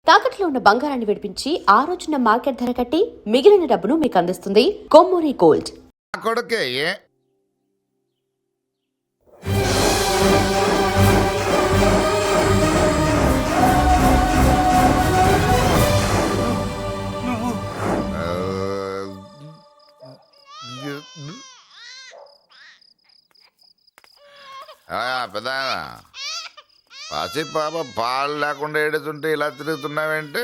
తాకట్లో ఉన్న బంగారాన్ని విడిపించి ఆ రోజున మార్కెట్ ధర కట్టి మిగిలిన డబ్బును మీకు అందిస్తుంది కొమ్మూరి గోల్డ్. కొడుకే పెద్ద పసి పాప పాలు లేకుండా ఏడుతుంటే ఇలా తిరుగుతున్నావేంటి?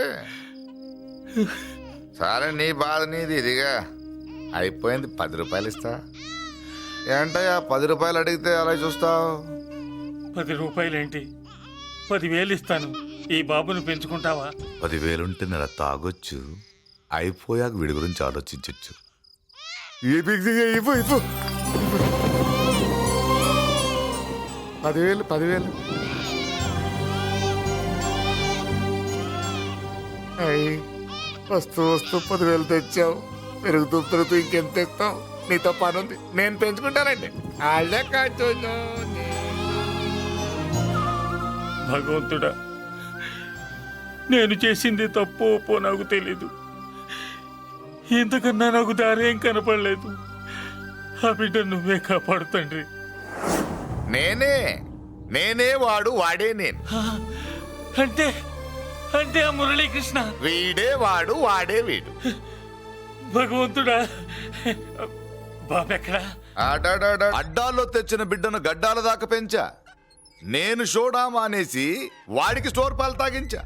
సరే నీ బాధ నీది, ఇదిగా అయిపోయింది. 10 రూపాయలు ఇస్తా. ఏంటయ్యా 10 రూపాయలు అడిగితే అలా చూస్తావు? 10 రూపాయలేంటి, 10,000 ఇస్తాను. ఈ బాబును పెంచుకుంటావా? 10,000 ఉంటే నెల తాగొచ్చు, అయిపోయాక వీడి గురించి ఆలోచించచ్చు. 10,000 వస్తూ 10,000 తెచ్చావు. పెరుగుతూ ఇంకెంత తెస్తావు? నీతో పని ఉంది, నేను పెంచుకుంటానండి. వాళ్ళే కాచు. భగవంతుడా, నేను చేసింది తప్పు ఒప్పో నాకు తెలీదు. ఇంతకన్నా నాకు దారేం కనపడలేదు. ఆ బిడ్డ నువ్వే కాపాడు తండ్రి. నేనే వాడు, వాడే నేను. అంటే అంటే ఆ మురళీకృష్ణ వీడే వాడు, వాడే వీడు. భగవంతుడా, బాబెక్కడా? అడ్డాల్లో తెచ్చిన బిడ్డను గడ్డాల దాకా పెంచా. నేను షోడా మానేసి వాడికి స్టోర్ పాలు తాగించా.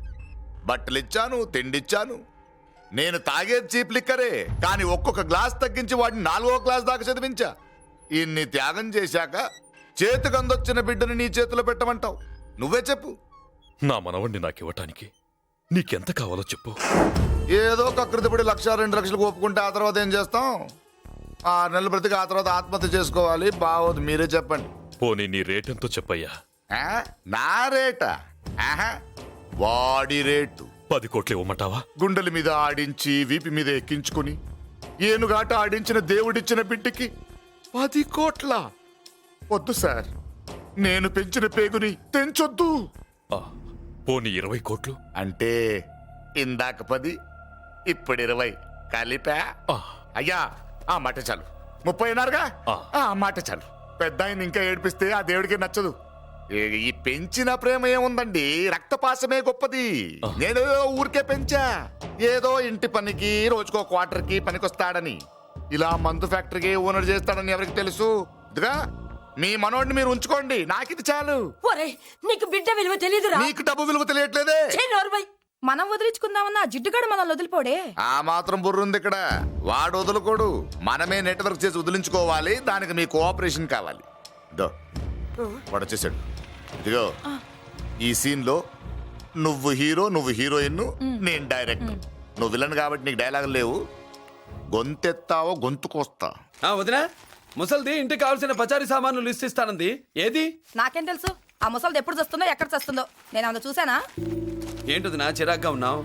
బట్టలిచ్చాను, తిండిచ్చాను. నేను తాగేది చీప్ లిక్కరే, కానీ ఒక్కొక్క గ్లాస్ తగ్గించి వాడిని 4వ క్లాస్ దాకా చదివించా. ఇన్ని త్యాగం చేశాక చేతికి అందొచ్చిన బిడ్డను నీ చేతిలో పెట్టమంటావు? నువ్వే చెప్పు. నా మనవణ్ణి నాకివ్వటానికి నీకెంత కావాలో చెప్పు. ఏదో కకృతిపడి 1,00,000 2 లక్షలకు ఒప్పుకుంటే ఆ తర్వాత ఏం చేస్తాం? 6 నెలలు బ్రతికి ఆ తర్వాత ఆత్మహత్య చేసుకోవాలి. బాగోదు, మీరే చెప్పండి. పోనీ నీ రేటెంతో చెప్పయ్యా. నా రేటా? వాడి రేటు 10 కోట్లు ఇవ్వమంటావా? గుండెల మీద ఆడించి వీపి మీద ఎక్కించుకుని ఏనుగాట ఆడించిన దేవుడిచ్చిన బిడ్డకి 10 కోట్ల? వద్దు సార్, నేను పెంచిన పేగుని తెంచొద్దు. పోనీ 20 కోట్లు? అంటే ఇందాక 10, ఇప్పుడు 20 కలిపా. అయ్యా ఆ మాట చాలు. 30 అన్నారుగా, ఆ మాట చాలు. పెద్ద ఆయన ఇంకా ఏడిపిస్తే ఆ దేవుడికి నచ్చదు. ఈ పెంచిన ప్రేమ ఏముందండి, రక్తపాసమే గొప్పది. నేను ఊరికే పెంచా, ఏదో ఇంటి పనికి రోజుకో క్వార్టర్కి పనికొస్తాడని. ఇలా మందు ఫ్యాక్టరీకి ఓనర్ చేస్తాడని ఎవరికి తెలుసు? ఇదిగా మీ మనోడిని మీరు ఉంచుకోండి, నాకిది చాలు. నీకు బిడ్డ విలువ తెలియదురా? నీకు డబ్బు విలువ తెలియట్లేదే. మనం వదిలించుకుందామన్నా జిడ్డుగాడు మనం వదిలిపోడే. ఆ మాత్రం బుర్రుంది ఇక్కడ. వాడు వదులుకోడు, మనమే నెట్వర్క్ చేసి వదిలించుకోవాలి. దానికి మీ కోఆపరేషన్ కావాలి. వాడు వచ్చేసాడు. ఇదిగో ఈ సీన్ లో నువ్వు హీరో, నువ్వు హీరోయిన్, నేను డైరెక్టర్. నువ్వు విలన్ కాబట్టి నీకు డైలాగులు లేవు. గొంతెత్తావో గొంతుకొస్తా. వదినా, ముసల్ది ఇంటికి కావాల్సిన పచారీ సామాన్లు లిస్ట్ ఇస్తానంది. ఏది? నాకేం తెలుసు? ఆ ముసలిది ఎప్పుడు చస్తుందో ఎక్కడ చస్తుందో నేను అంత చూసానా? ఏంటది నా చిరాగ్గా ఉన్నావు?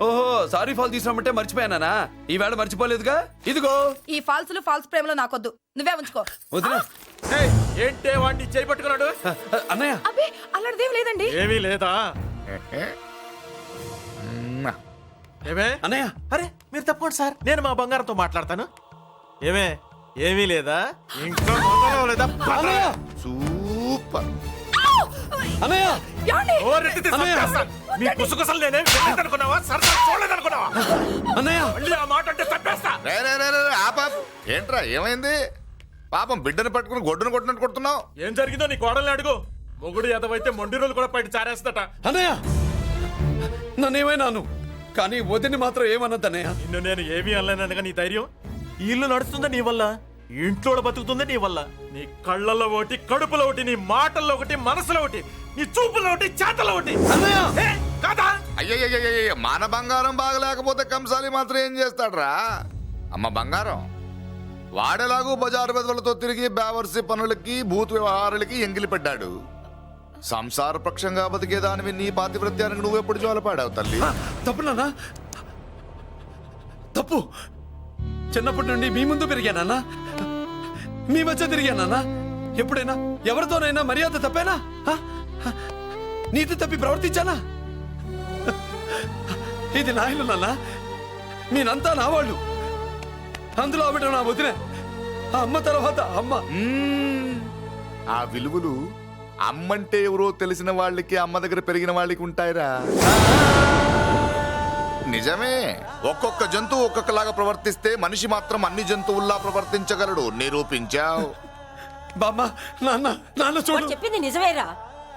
ఓహో, సారీ ఫాల్ తీసుకురామంటే మర్చిపోయానా? ఈవేళ మర్చిపోలేదుగా. ఇదిగో ఈ ఫాల్స్ ప్రేమలో నాకొద్దు, నువ్వే ఉంచుకో. వదినా, ఏంటే వాడిని చేయి పట్టుకున్నాడు? అన్నయ్య, అబ్బే అలాంటిదేం లేదండి. ఏమీ లేదా? ఏమే అన్నయ్య, అరే మీరు తప్పకుండా సార్, నేను మా బంగారంతో మాట్లాడతాను. ఏమే ఏమీ లేదా? ఇంకా లేదా? సూపర్ అన్నయ్య, నీ కుసకుసలు నేనేం అనుకున్నావా? సరదా చూడలేదనుకున్నావా? అన్నయ్య, మళ్ళీ ఆ మాట అంటే తప్పేస్తా. ఏంట్రా, ఏమైంది? పాపం బిడ్డను పట్టుకుని గొడ్డును కొట్టినట్టు కొడుతున్నావు. ఏం జరిగిందో నీ కోడల్ని అడుగు. మొగుడు ఎదవైతే మొండి రోజులు కూడా బయట చారేస్తట. అన్నయ్య, నన్నేమైనాను కానీ వదిని మాత్రం ఏమన్నదన్నయ్య. నిన్ను నేను ఏమీ అనలేనగా నీ ధైర్యం. ఈ ఇల్లు నడుస్తుందా నీ వల్ల, ఇంట్లో బతుకుతుందా నీ వల్ల. నీ కళ్ళల్లో ఒకటి, కడుపులో ఒకటి, నీ మాటల్లో ఒకటి, మనసులో ఒకటి, నీ చూపులో ఒకటి, చేతల్లో ఒకటి. కాదా? అయ్యయ్యయ్యయ్య, మన బంగారం బాగలేకపోతే కంసాలి మాత్రం ఏం చేస్తాడ్రా? అమ్మ బంగారం వాడేలాగూ బజారు బెదవులతో తిరిగి బేవర్సి పనులకి, భూత వ్యవహారాలకి ఎంగిలి పడ్డాడు. సంసార పక్షంగా బతికేదానివి నీ పాతివృత్యానికి నువ్వెప్పుడు జోలపాడావు తల్లి? తప్పు నాన్న, తప్పు. చిన్నప్పటి నుండి మీ ముందు పెరిగానన్నా, మీ మధ్య తిరిగానన్నా. ఎప్పుడైనా ఎవరితోనైనా మర్యాద తప్పేనా? నీతి తప్పి ప్రవర్తించానా? ఇది నా ఇల్లు నాన్న, మీరంతా నా వాళ్ళు. అందులో ఆవిడ నా వదిన, ఆ అమ్మ తర్వాత అమ్మ. ఆ విలువలు అమ్మంటే ఎవరో తెలిసిన వాళ్ళకి, అమ్మ దగ్గర పెరిగిన వాళ్ళకి ఉంటాయిరా. నిజమే, ఒక్కొక్క జంతువు ఒక్కొక్కలాగా ప్రవర్తిస్తే మనిషి మాత్రం అన్ని జంతువుల్లా ప్రవర్తించగలడు. నిరూపించావు. బామ్మ, నాన్న, నాన్న వాడు చూడు. చెప్పింది నిజమేరా.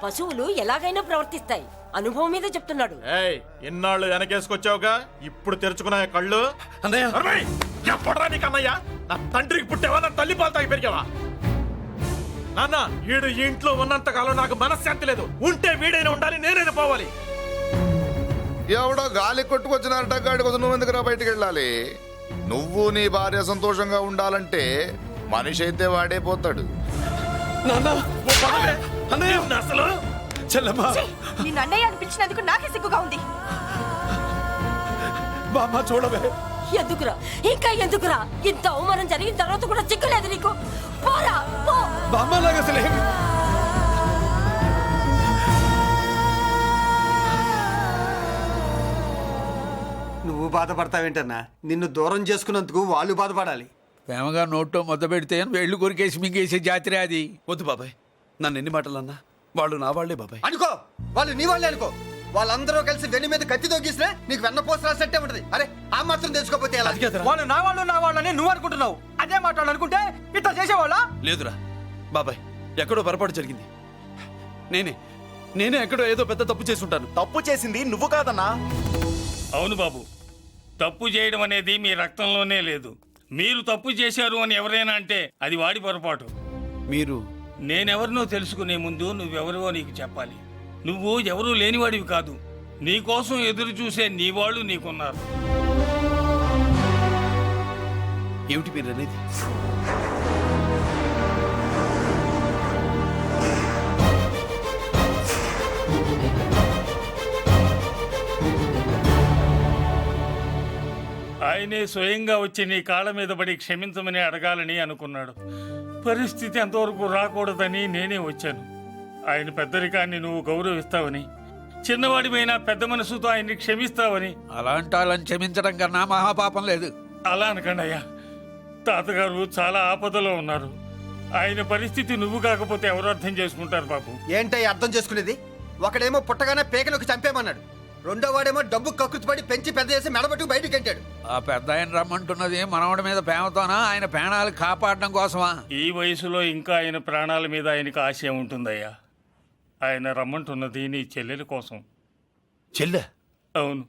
పశువులు ఎలాగైనా ప్రవర్తిస్తాయి. అనుభవం మీద చెప్తున్నాడు. ఏయ్, ఇన్నాళ్ళు వెనకేసుకొచ్చావుగా, ఇప్పుడు తెరుచుకున్నా కళ్ళు. అన్నయ్య, అరవై! ఎప్పుడురా నీకు అన్నయ్య? నా తండ్రికి పుట్టావా, నా తల్లి పాలు తాగి పెరిగావా? నాన్న, వీడు ఈ ఇంట్లో ఉన్నంత కాలం నాకు మనశ్శాంతి లేదు. ఉంటే వీడైనా ఉండాలి, నేనైనా పోవాలి. ఎవడో గాలి కొట్టుకొచ్చినారట, గాడి కోసం నువ్వు ఎందుకురా బయటికి వెళ్ళాలి? నువ్వు నీ భార్య సంతోషంగా ఉండాలంటే మనిషి అయితే వాడే పోతాడు. నాన్న, ఓ పదవే. అన్నయ్య, నిన్ను అసలు చెల్లమ్మ, నిన్ను అన్నయ్య అనిపించినందుకు నాకే సిగ్గుగా ఉంది. బామ్మ చూడవే. ఎందుకురా, ఇంకా ఎందుకురా? ఇంత అవమానం జరిగిన తర్వాత కూడా చిక్కలేదు నీకు. పోరా, పో. బామ్మలాగా అసలు ఏమి. నువ్వు బాధపడతావేంటన్నా? నిన్ను దూరం చేసుకున్నందుకు వాళ్ళు బాధపడాలి. ప్రేమగా నోట్లో మొద్ద పెడితే వేళ్ళు కొరికేసి మింగేసే జాతర అది. వద్దు బాబాయ్, నన్ను ఎన్ని మాటలు అన్నా వాళ్ళు నా వాళ్లే బాబాయ్. అనుకో, వాళ్ళు నీ వాళ్ళే అనుకో. వాళ్ళందరూ కలిసి వెన్ను మీద కత్తి తోగిస్తే నీకు వెన్నపోస రాసట్టే ఉంటది. అరే, ఆ మాత్రం తెలుసుకోకపోతే ఎలా? అది కాదురా. వాళ్ళు నా వాళ్ళని నువ్వు అనుకుంటున్నావు. అదే మాట్లాడాలనుకుంటే ఇట్లా చేసేవాళ్ళ. లేదురా బాబాయ్, ఎక్కడో పొరపాటు జరిగింది. నేనే ఎక్కడో ఏదో పెద్ద తప్పు చేసి ఉంటాను. తప్పు చేసింది నువ్వు కాదన్నా. అవును బాబు, తప్పు చేయడం అనేది మీ రక్తంలోనే లేదు. మీరు తప్పు చేశారు అని ఎవరైనా అంటే అది వాడి పొరపాటు. మీరు నేనెవరినో తెలుసుకునే ముందు నువ్వెవరివో నీకు చెప్పాలి. నువ్వు ఎవరూ లేనివాడివి కాదు. నీకోసం ఎదురు చూసే నీ వాళ్ళు నీకున్నారు. ఏమిటి మీరు అనేది? ఆయనే స్వయంగా వచ్చి నీ కాళ్ళ మీద పడి క్షమించమని అడగాలని అనుకున్నాడు. పరిస్థితి అంతవరకు రాకూడదని నేనే వచ్చాను. ఆయన పెద్దరికాన్ని నువ్వు గౌరవిస్తావని, చిన్నవాడిపైన పెద్ద మనసుతో ఆయన్ని క్షమిస్తావని. అలాంటి వాళ్ళని క్షమించడం కన్నా మహాపాపం లేదు. అలా అనకండి అయ్యా. తాతగారు చాలా ఆపదలో ఉన్నారు. ఆయన పరిస్థితి నువ్వు కాకపోతే ఎవరు అర్థం చేసుకుంటారు బాబు? ఏంటయ్య అర్థం చేసుకునేది? ఒకడేమో పుట్టగానే పేకలోకి చంపేమన్నాడు. రెండో వాడేమో డబ్బు కక్కుతుపడి పెంచి పెద్ద చేసి మెడబట్టుకు బయటకు గంటాడు. ఆ పెద్ద ఆయన రమ్మంటున్నది మనవడి మీద ప్రేమతోనా, ఆయన ప్రాణాలు కాపాడడం కోసమా? ఈ వయసులో ఇంకా ఆయన ప్రాణాల మీద ఆయనకు ఆశ ఉంటుందయ్యా. ఆయన రమ్మంటున్నది నీ చెల్లెల కోసం. చెల్లె? అవును.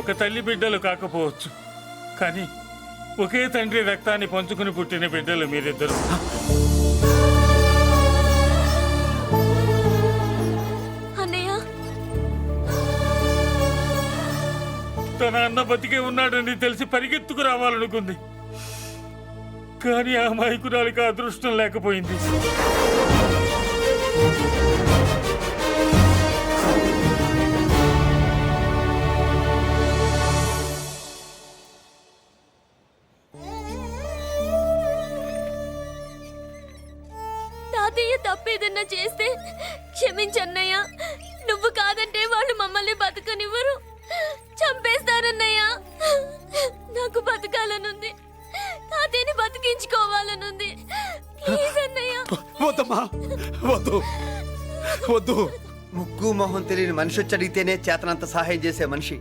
ఒక తల్లి బిడ్డలు కాకపోవచ్చు, కానీ ఒకే తండ్రి రక్తాన్ని పంచుకుని పుట్టిన బిడ్డలు మీరిద్దరు. అన్నయ్య, తన అన్న బతికే ఉన్నాడని తెలిసి పరిగెత్తుకు రావాలనుకుంది, కానీ ఆ అమాయకురాలికి అదృష్టం లేకపోయింది. తాతయ్య తప్పేదన్నా చేస్తే క్షమించన్నయ్య. నువ్వు కాదంటే వాళ్ళు మమ్మల్ని బతకనివ్వరు, చంపేస్తారన్నయ్య. నాకు బతకాలనుంది, తాతయ్యని బతికించుకోవాలనుంది. ప్లీజ్ అన్నయ్య. వద్దమ్మా, వద్దు వద్దు. ముగ్గు మొహం తెలియని మనిషి వచ్చి అడిగితేనే చేతనంత సహాయం చేసే మనిషి.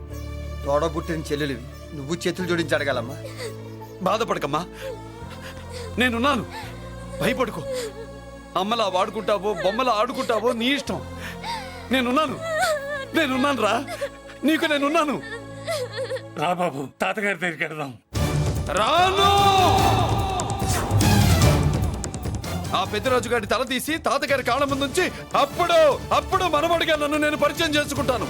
తోడబుట్టిన చెల్లెలివి, నువ్వు చేతులు జోడించి అడగాలమ్మా. బాధపడకమ్మా, నేనున్నాను. భయపడుకో. అమ్మలా వాడుకుంటావో బొమ్మలా ఆడుకుంటావో నీ ఇష్టం. నేనున్నాను రా, నీకు నేనున్నాను. రా బాబు, తాతగారి దగ్గరికి వెళ్దాం. రాను. ఆ పెద్దరాజు గారి తల తీసి తాతగారి కాళ్ళ ముందుంచి అప్పుడు మనవడిగా నన్ను నేను పరిచయం చేసుకుంటాను.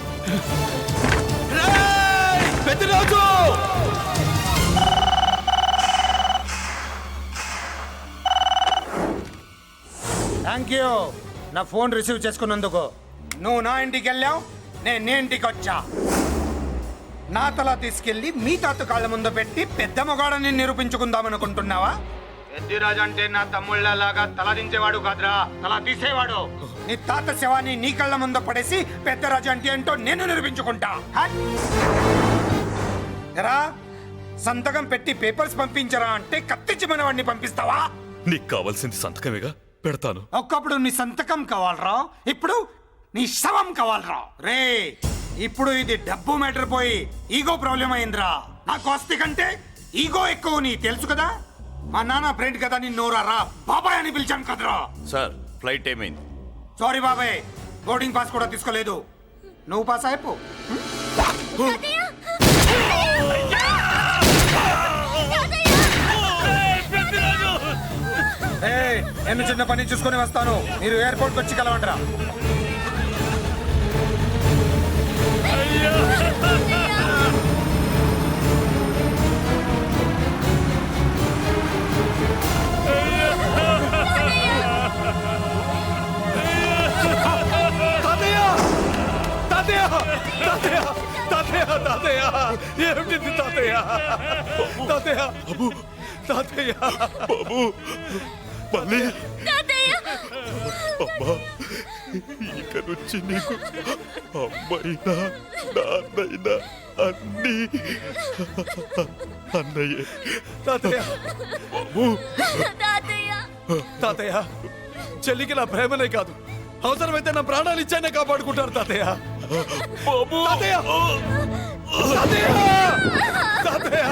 రేయ్, పెద్దరాజు! థ్యాంక్ యూ నా ఫోన్ రిసీవ్ చేసుకున్నందుకు. నువ్వు నా ఇంటికి వెళ్ళావు, నేను నీ ఇంటికి వచ్చా. నా తల తీసుకెళ్లి మీ తాత కాళ్ళ ముందు పెట్టి పెద్ద మొగాడని నిరూపించుకుందామనుకుంటున్నావా? పెద్దిరాజు అంటే నా తమ్ముళ్ళలాగా తల దించేవాడు కాదురా, తల తీసేవాడు. నీ తాత శవాన్ని నీ కళ్ళ ముందు పడేసి పెద్దరాజు అంటే ఏంటో నేను నిరూపించుకుంటా. హట్! ఎరా సంతకం పెట్టి పేపర్స్ పంపించరా అంటే కత్తిచ్చి మనవాడిని పంపిస్తావా? నీకు కావాల్సింది సంతకమేగా, పెడతాను. ఒక్కప్పుడు నీ సంతకం కావాలరా, ఇప్పుడు నీ శవం కావాలరా. రే ఇప్పుడు ఇది డబ్బు మ్యాటర్ పోయి ఈగో ప్రాబ్లం అయిందిరా. నాకు ఆస్తి కంటే ఈగో ఎక్కువ, నీ తెలుసు కదా. మా నాన్న ఫ్రెండ్ కదా, నిన్ను నోరారా బాబాయ్ అని పిలిచాను కదరా. సార్ ఫ్లైట్ ఏమైంది? సారీ బాబాయ్, బోర్డింగ్ పాస్ కూడా తీసుకోలేదు. నువ్వు పాస్ అయిపో. నేను చిన్న పని చూసుకొని వస్తాను, మీరు ఎయిర్పోర్ట్ వచ్చి కలవండిరా. ఏమిటి తాతయ్య? తాతయ్య బాబు, తాతయ్య బాబు మళ్ళీ అమ్మా, ఇక నుంచి నీకు అమ్మైనా నాన్నైనా అన్నీ అన్నయ్యే. తాతయ్య బాబు తాతయ్య, చెల్లికి నా ప్రేమనే కాదు, అవసరమైతే నా ప్రాణాలు ఇచ్చానే కాపాడుకుంటారు తాతయ్య. బాబు తాతయ్య తాతయ్య తాతయ్య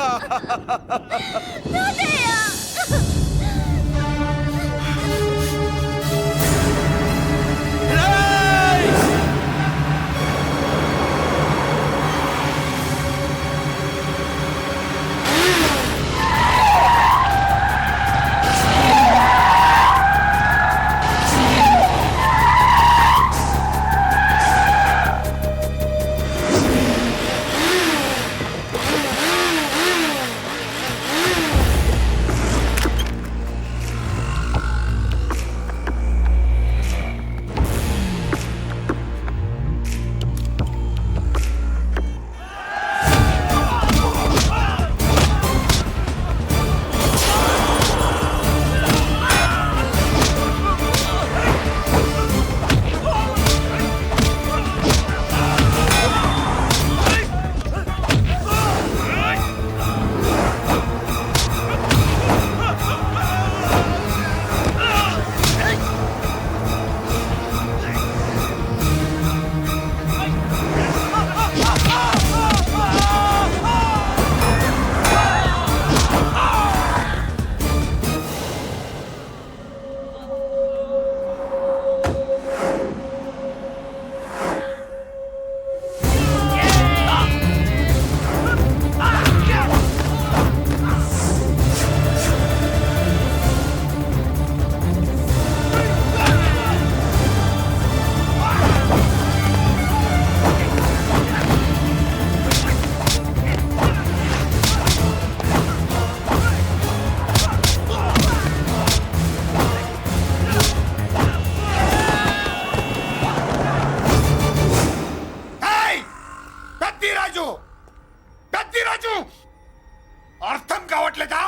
అర్థం కావట్లేదా?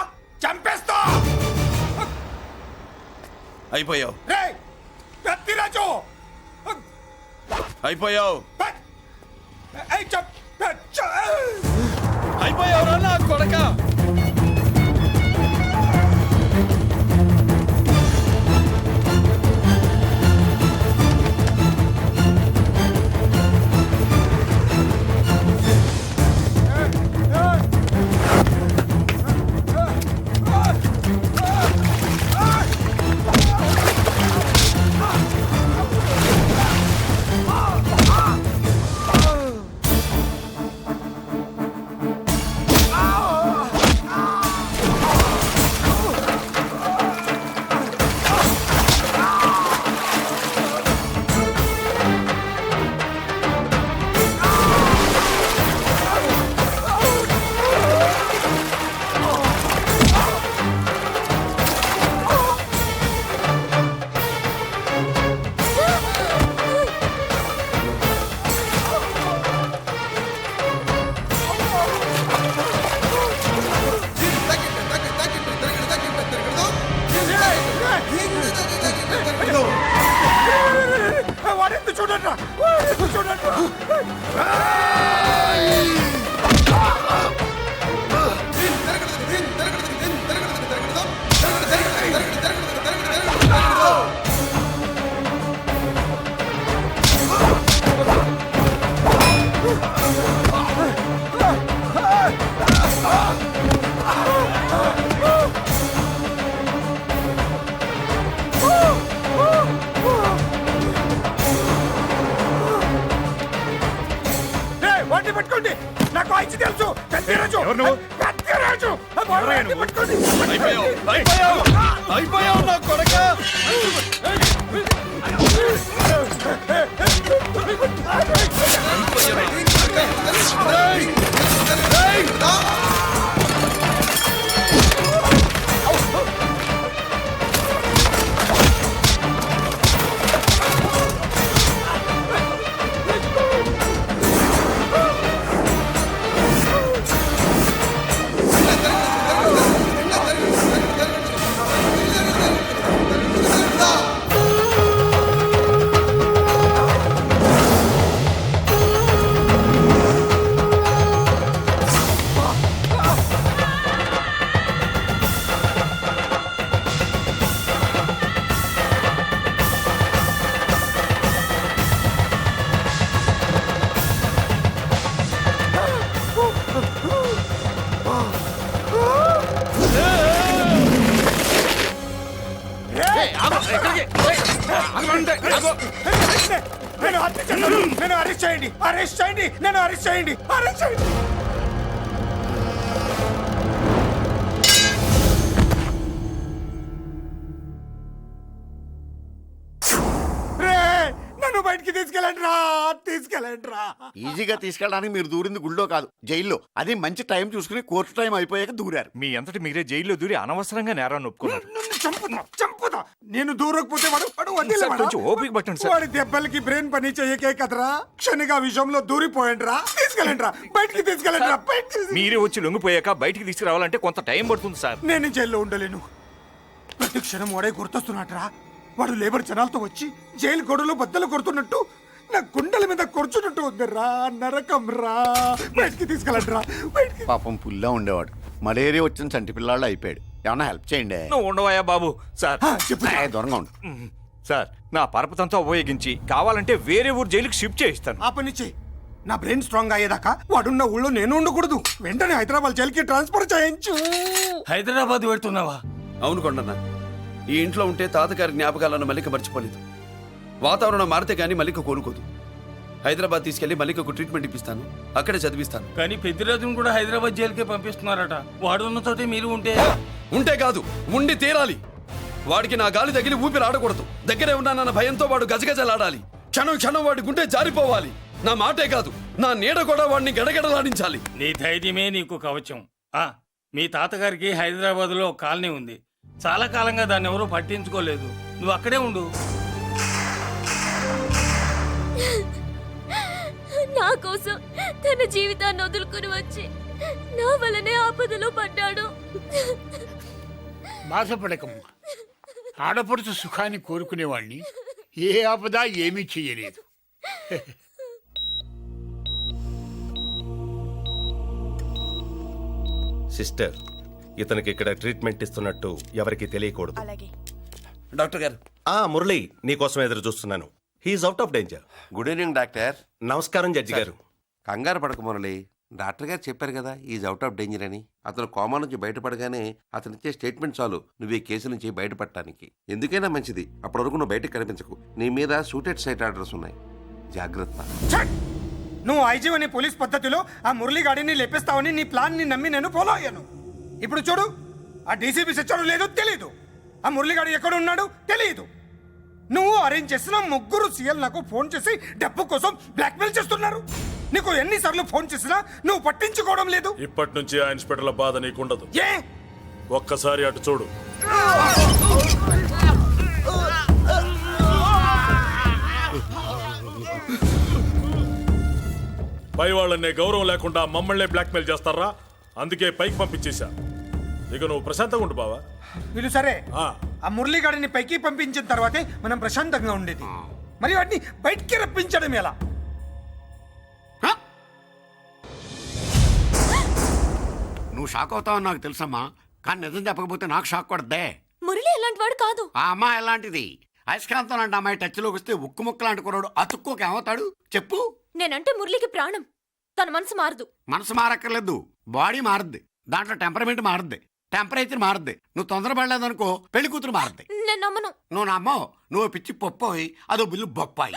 చంపేస్తా. అయిపోయావు, పెద్దిరాజు అయిపోయావు, అయిపోయావు నా కొడక. చూడండి చూడండి. వాటిని పట్టుకోండి, నాకు వాయిస్ తెలుసు. కత్తిరాజు, కత్తిరాజు, వాటిని పట్టుకోండి. అయిపోయావు నా కొడక. నేను అరెస్ట్ చేయండి, అరెస్ట్ చేయండి, నన్ను అరెస్ట్ చేయండి, అరెస్ట్ చేయండి. నన్ను బయటికి తీసుకెళ్ళండి రా, తీసుకెళ్ళండి రా. ఈజీగా తీసుకెళ్ళడానికి మీరు దూరింది గుళ్ళో కాదు, జైల్లో. అది మంచి టైం చూసుకుని కోర్టు టైం అయిపోయాక దూరారు. మీ అంతటి మీరే జైల్లో దూరి అనవసరంగా నేరాన్ని ఒప్పుకున్నారు. నన్ను చంపుదా. నేను దూరకపోతే వాడు వదిలేవాడా? కొంచెం ఓపిక పట్టండి సార్. వాడి దెబ్బలకి బ్రెయిన్ పని చేయకే కదరా, క్షణిగా విషయంలో దూరిపోయండి రా. తీసుకెళ్ళండి రా, బయటికి తీసుకెళ్ళండి రా, బయటికి. మీరే వచ్చి లొంగిపోయాక బయటికి తీసుకురావాలంటే కొంత టైం పడుతుంది సార్. నేను జైల్లో ఉండలేను. ప్రతి క్షణం వాడే గుర్తొస్తున్నట్రా. వాడు లేబర్ జనాలతో వచ్చి జైలు గొడవలు బద్దలు కొడుతున్నట్టు నా గుండెల మీద కొడుచున్నట్టు ఉంది రా. నరకం రా, బయటికి తీసుకెళ్ళండి రా, బయటికి. పాపం పుల్లా ఉండేవాడు, మలేరియా వచ్చిన చంటి పిల్లాళ్ళు అయిపోయాడు. ఏమన్నా హెల్ప్ చేయండి. నువ్వు ఉండవయ్యా బాబు. సార్ చెప్పు. దూరంగా ఉండు. సార్, నా పరపతంతా ఉపయోగించి కావాలంటే వేరే ఊరు జైలుకి షిఫ్ట్ చేయిస్తాను. ఆ పని చెయ్యి. నా బ్రెయిన్ స్ట్రాంగ్ అయ్యేదాకా వాడున్న ఊళ్ళో నేను ఉండకూడదు. వెంటనే హైదరాబాద్ జైలుకి ట్రాన్స్ఫర్ చేయించు. హైదరాబాద్ పెడుతున్నావా? అవును కొండన్న, ఈ ఇంట్లో ఉంటే తాతగారి జ్ఞాపకాలను మల్లిక మర్చిపోలేదు. వాతావరణం మారితే గానీ మల్లిక కోలుకోదు. హైదరాబాద్ తీసుకెళ్లి మల్లికకు ట్రీట్మెంట్ ఇప్పిస్తాను, అక్కడే చదివిస్తాను. కానీ పెద్దిరాజును కూడా హైదరాబాద్ జైలుకే పంపిస్తున్నారట. వాడు ఉన్న చోటే మీరు ఉంటే కాదు, ఉండి తీరాలి. వాడికి నా గాలి తగిలి ఊపిరి ఆడకూడదు. దగ్గరే ఉన్నానన్న భయంతో వాడు గజగజలాడాలి. క్షణం క్షణం వాడి గుండె జారిపోవాలి. నా మాటే కాదు, నా నీడ కూడా వాడిని గడగడలాడించాలి. నీ ధైర్యమే నీకు కవచం. మీ తాతగారికి హైదరాబాద్ లో కాలనీ ఉంది. చాలా కాలంగా దాన్ని ఎవరూ పట్టించుకోలేదు. నువ్వు అక్కడే ఉండు. నా కోసం తన జీవితాన్ని వదులుకుని వచ్చి నా వల్లనే ఆపదలో పడ్డాడు. బాధపడకమ్మా. ఆడపడుచు సుఖాన్ని కోరుకునేవాణ్ణి ఏ ఆపద ఏమీ చెయ్యలేదు. సిస్టర్, ఇతనికి ఇక్కడ ట్రీట్మెంట్ ఇస్తున్నట్టు ఎవరికి తెలియకూడదు. డాక్టర్ గారు. మురళి, నీకోసం ఎదురు చూస్తున్నాను. He's out of danger. Good evening doctor. నమస్కారం జడ్జి గారు. కంగారు పడక మురళి, డాక్టర్ గారు చెప్పారు కదా ఈజ్ అవుట్ ఆఫ్ డేంజర్ అని. అతను కోమా నుంచి బయటపడగానే అతను ఇచ్చే స్టేట్మెంట్ చాలు నువ్వు ఈ కేసు నుంచి బయటపడటానికి. ఎందుకైనా మంచిది, అప్పటి వరకు నువ్వు బయటకు కనిపించకు. నీ మీద షూటెడ్ సైట్ ఆర్డర్స్ ఉన్నాయి, జాగ్రత్త. నువ్వు ఐజీవని పోలీస్ పద్ధతిలో ఆ మురళి గాడిని లేపేస్తావని నీ ప్లాన్ ని నమ్మి నేను ఫాలో అయ్యాను. ఇప్పుడు చూడు, ఆ డీసీపీ సచ్చాడు లేదో తెలీదు, ఆ మురళిగాడు ఎక్కడ ఉన్నాడు తెలియదు. నువ్వు అరేంజ్ చేసిన ముగ్గురు సీఎల్ నాకు ఫోన్ చేసి డబ్బు కోసం బ్లాక్మెయిల్ చేస్తున్నారు. నీకు ఎన్నిసార్లు ఫోన్ చేసినా నువ్వు పట్టించుకోవడం లేదు. ఇప్పటి నుంచి ఆ ఇన్స్పెక్టర్ల బాధ నీకుండదు. ఏ ఒక్కసారి అటు చూడు. పై వాళ్ళనే గౌరవం లేకుండా మమ్మల్ని బ్లాక్మెయిల్ చేస్తారా? అందుకే పైకి పంపించేశా. ఇక నువ్వు ప్రశాంతంగా ఉండు బావా. వీళ్ళు సరే, ఆ మురళిగాడిని పైకి పంపించిన తర్వాతే మనం ప్రశాంతంగా ఉండేది. మరి వాటిని బయటికి రప్పించడం ఎలా? నువ్వు షాక్ అవుతావని నాకు తెలుసమ్మా, కానీ నిజం చెప్పకపోతే నాకు షాక్ కొడద్దే. మురళి ఎలాంటి వాడు కాదు. ఆ అమ్మాయి ఎలాంటిది? అయస్కాంతం లాంటి అమ్మాయి టచ్లోకి వస్తే ఉక్కు ముక్క లాంటి కుర్రాడు అతుక్కోక ఏమవుతాడు చెప్పు? నేనంటే మురళికి ప్రాణం. తన మనసు మారదు. మనసు మారక్కర్లేదు, బాడీ మారుద్ది. దాంట్లో టెంపరమెంట్ మారుద్ది, టెంపరేచర్ మారుద్ది. నువ్వు తొందరపడలేదనుకో పెళ్లి కూతురు మారుద్ది. నేను నమ్మను. నువ్వు నమ్మో, నువ్వు పిచ్చి పొప్పోయి అదో బిల్లు బొప్పాయి.